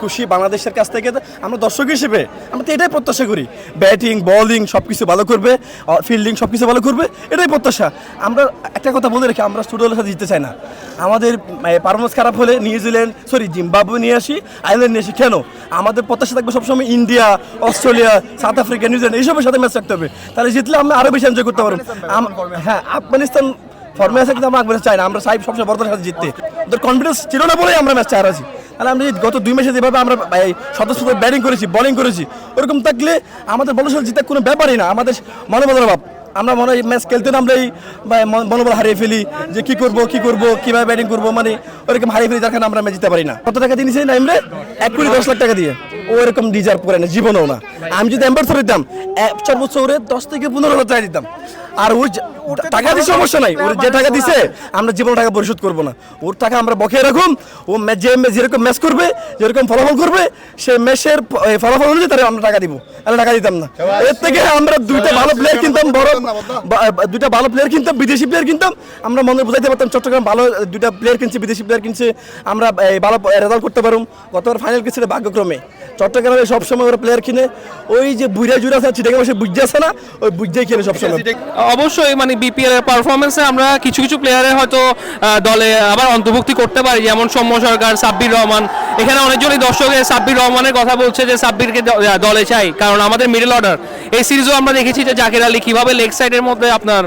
খুশি বাংলাদেশের কাছ থেকে। আমরা দর্শক হিসেবে আমরা তো এটাই প্রত্যাশা করি, ব্যাটিং বোলিং সব কিছু ভালো করবে, ফিল্ডিং সব কিছু ভালো করবে, এটাই প্রত্যাশা। আমরা একটা কথা বলে রেখে আমরা ছোটো দলের সাথে জিততে চাই না। আমাদের পারফরমেন্স খারাপ হলে জিম্বাবুয়ে নিয়ে আসি, আয়ারল্যান্ড নিয়ে আসি, কেন? আমাদের প্রত্যাশা থাকবে সবসময় India, Australia, south Africa, New Zealand এইসবের সাথে ম্যাচ রাখতে হবে। তাহলে জিতলে আমরা আরও বেশি এনজয় করতে পারবো। হ্যাঁ, আফগানিস্তান ফর্মে আছে কিন্তু আমরা আফগানিস্তান চাই না, আমরা চাই সবসময় বড় দলের সাথে জিততে। ওদের কনফিডেন্স ছিল না বলেই আমরা ম্যাচটা হারাছি। তাহলে আমরা গত 2 ম্যাচে যেভাবে আমরা সদস্য ব্যাটিং করেছি, বোলিং করেছি, ওরকম থাকলে আমাদের বড় সাথে জিতার কোনো ব্যাপারই না। আমাদের মনোবলের অভাব, আমরা মনে হয় ম্যাচ খেলতে নামলেই মনোবল হারিয়ে ফেলি, যে কি করব কিভাবে ব্যাটিং করবো, মানে ওরকম হারিয়ে ফেলি, যার কারণে আমরা ম্যাচ জিতে পারি না। কত টাকা দিয়েছি না এমরে? 1 কোটি 10 লাখ টাকা দিয়ে। ও এরকম ডিজার্ভ করে না, জীবনেও না। আমি যদি এম্বার দিতাম সর্বোচ্চ ওরে 10 থেকে 15 লাখ টাকা দিতাম। আর ওই টাকা দিচ্ছে সমস্যা নাই, ওর যে টাকা দিছে আমরা জীবনে টাকা পরিশোধ করবো না। ওর টাকা আমরা বকেয়া রাখুন, ও যেরকম ম্যাচ করবে, যেরকম ফলাফল করবে, সেই ম্যাচের ফলাফল অনুযায়ী তারা আমরা টাকা দিব, আমরা টাকা দিতাম না। এর থেকে আমরা 2টা ভালো প্লেয়ার কিনতাম, বিদেশি প্লেয়ার কিনতাম, আমরা মনে বুঝাইতে পারতাম চট্টগ্রাম ভালো 2টা প্লেয়ার কিনছে, বিদেশি প্লেয়ার কিনছে, আমরা ভালো রেজাল্ট করতে পারুম। গতবার ফাইনাল কিনছে ভাগ্যক্রমে। চট্টগ্রামে সবসময় ওরা প্লেয়ার কিনে, ওই যে বুড়া জুড়া আছে চিটাকে বসে বুঝতে আসে না, ওই বুঝতেই কিনে সবসময়। অবশ্যই মানে বিপিএল এর পারফরমেন্সে আমরা কিছু প্লেয়ারের হয়তো দলে আবার অন্তর্ভুক্তি করতে পারি, যেমন সৌম্য সরকার, সাব্বির রহমান। এখানে অনেকজনই দর্শকে সাব্বির রহমানের কথা বলছে যে সাব্বিরকে দলে চাই, কারণ আমাদের মিডল অর্ডার এই সিরিজও আমরা দেখেছি যে জাকির আলী কীভাবে লেগ সাইডের মধ্যে আপনার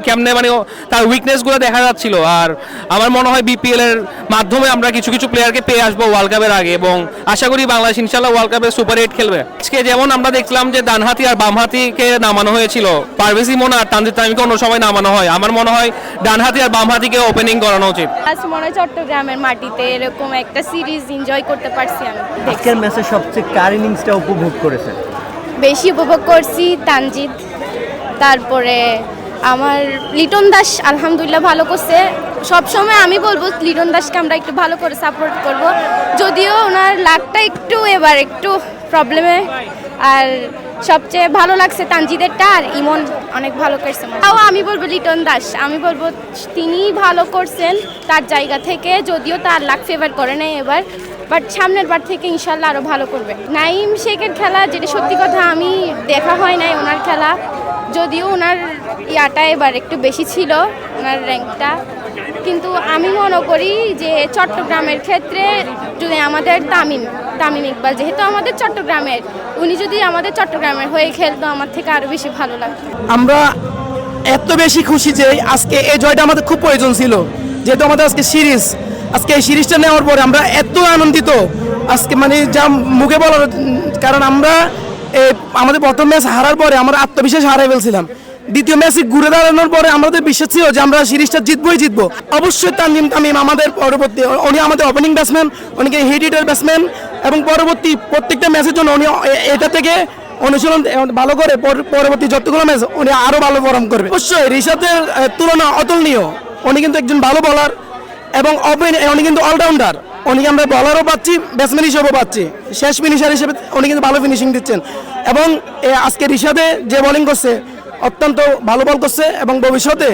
কেমনে মানে তার উইকনেসগুলো দেখা যাচ্ছিল। আর আমার মনে হয় বিপিএল এর মাধ্যমে আমরা কিছু প্লেয়ারকে পেয়ে আসবো ওয়ার্ল্ড কাপের আগে, এবং আশা করি বাংলাদেশ ইনশাল্লাহ ওয়ার্ল্ড কাপে সুপার 8 খেলবে। আজকে যেমন আমরা দেখলাম যে ডানহাতি আর বামহাতিকে নামানো হয়েছিল, পারভেজ ইমন আর তানজিদ তামিমকে অন্য সময় নামানো হয়। আমার মনে হয় ডানহাতি আর বামহাতিকে ওপেনিং করানো উচিত। আজ মনে হয় চট্টগ্রামের মাটিতে এরকম একটা সিরিজ এনজয় করতে পারছি আমি। আজকের ম্যাচে সবচেয়ে কার ইনিংসটা উপভোগ করেছেন? বেশি উপভোগ করছি তানজিদ, তারপরে আমার লিটন দাস আলহামদুলিল্লাহ ভালো করছে। সবসময় আমি বলবো লিটন দাসকে আমরা একটু ভালো করে সাপোর্ট করব, যদিও ওনার লাকটা এবার একটু প্রবলেমে। আর সবচেয়ে ভালো লাগছে তানজিদেরটা, আর ইমন অনেক ভালো করছে। তাও আমি বলবো লিটন দাস, আমি বলবো তিনি ভালো করছেন তার জায়গা থেকে, যদিও তার লাক ফেভার করে নাই এবার, বাট সামনের বার থেকে ইনশাল্লাহ আরও ভালো করবে। নাইম শেখের খেলা, যেটা সত্যি কথা আমি দেখা হয় নাই ওনার খেলা, যদিও ওনার ইয়াটা এবার একটু বেশি ছিল, ওনার র্যাঙ্কটা। কিন্তু আমি মনে করি যে চট্টগ্রামের ক্ষেত্রে যদি আমাদের তামিম ইকবাল যেহেতু আমাদের চট্টগ্রামের, উনি যদি আমাদের চট্টগ্রামের হয়ে খেলতো আমার থেকে আরও বেশি ভালো লাগতো। আমরা এত বেশি খুশি যে আজকে এই জয়টা আমাদের খুব প্রয়োজন ছিল, যেহেতু আমাদের আজকে এই সিরিজটা নেওয়ার পরে আমরা এত আনন্দিত আজকে, মানে যা মুখে বলার। কারণ আমরা আমাদের প্রথম ম্যাচ হারার পরে আমরা আত্মবিশ্বাস হারিয়ে ফেলছিলাম। দ্বিতীয় ম্যাচে ঘুরে দাঁড়ানোর পরে আমাদের বিশ্বাস ছিল যে আমরা সিরিজটা জিতবো। অবশ্যই তামিম আমাদের পরবর্তী, উনি আমাদের ওপেনিং ব্যাটসম্যান, উনিকে হিট হিটার ব্যাটসম্যান, এবং পরবর্তী প্রত্যেকটা ম্যাচের জন্য উনি এটা থেকে অনুশীলন ভালো করে পরবর্তী যতগুলো ম্যাচ উনি আরও ভালো পারফর্ম করবে। অবশ্যই রিশাদের তুলনা অতুলনীয়। উনি কিন্তু একজন ভালো বলার এবং উনি কিন্তু অলরাউন্ডার। উনিকে আমরা বলারও পাচ্ছি, ব্যাটসম্যান হিসেবেও পাচ্ছি, শেষ ফিনিশার হিসেবে উনি কিন্তু ভালো ফিনিশিং দিচ্ছেন। এবং আজকে রিশাদে যে বোলিং করছে অত্যন্ত ভালো বল করছে, এবং ভবিষ্যতে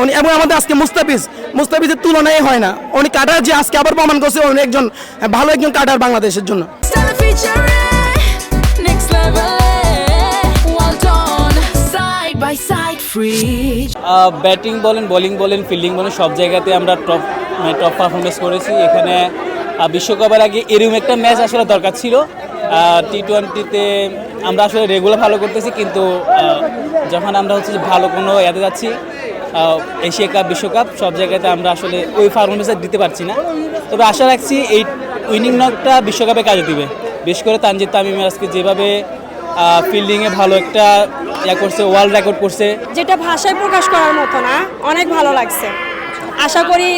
উনি এবং আমাদের আজকে মুস্তাফিজের তুলনায় হয় না। উনি কাটার যে আজকে আবার প্রমাণ করছে উনি একজন ভালো কাটার বাংলাদেশের জন্য। ব্যাটিং বলেন, বোলিং বলেন, ফিল্ডিং বলেন, সব জায়গাতে আমরা টপ পারফরমেন্স করেছি। এখানে বিশ্বকাপের আগে এরকম একটা ম্যাচ আসলে দরকার ছিল। টি-20তে আমরা আসলে রেগুলার ভালো করতেছি, কিন্তু যখন আমরা হচ্ছে ভালো কোনো ইয়াতে যাচ্ছি, এশিয়া কাপ, বিশ্বকাপ, সব জায়গাতে আমরা আসলে ওই পারফরমেন্সটা দিতে পারছি না। তবে আশা রাখছি এই উইনিং নকটা বিশ্বকাপে কাজে দিবে। বিশেষ করে তানজিদ তামিমের আজকে যেভাবে ফিল্ডিংয়ে ভালো একটা করছে, ওয়ার্ল্ড রেকর্ড করছে, যেটা ভাষায় প্রকাশ করার মতো না। অনেক ভালো লাগছে। আশা করি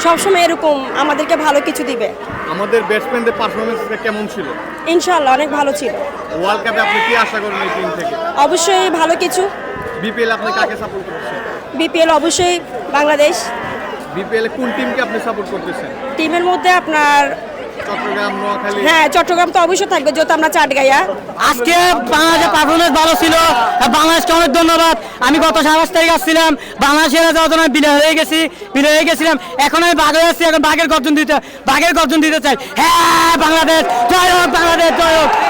সবসময় এরকম আমাদেরকে ভালো কিছু দিবে। আমাদের ব্যাটসম্যানদের পারফরমেন্সটা কেমন ছিল? ইনশাআল্লাহ অনেক ভালো ছিল। ওয়ার্ল্ড কাপে আপনি কি আশা করেন এই টিম থেকে? অবশ্যই ভালো কিছু। বিপিএল আপনি কাকে সাপোর্ট করছেন? বিপিএল অবশ্যই বাংলাদেশ। বিপিএল কোন টিমকে আপনি সাপোর্ট করতেছেন? টিমের মধ্যে আপনার চট্টগ্রাম, নোয়াখালী। হ্যাঁ, চট্টগ্রাম তো অবশ্যই থাকবে, যেহেতু আমরা চাটগাঁয়া। আজকে বাংলাদেশের পারফরমেন্স ভালো ছিল, বাংলাদেশকে অনেক ধন্যবাদ। আমি গত 27 তারিখ আসছিলাম, বাংলাদেশের যাওয়ার জন্য বিনয় হয়ে গেছিলাম। এখন আমি বাঘে আসছি, এখন বাঘের গর্জন দিতে চাই। হ্যাঁ বাংলাদেশ, জয় হোক বাংলাদেশ, জয় হোক।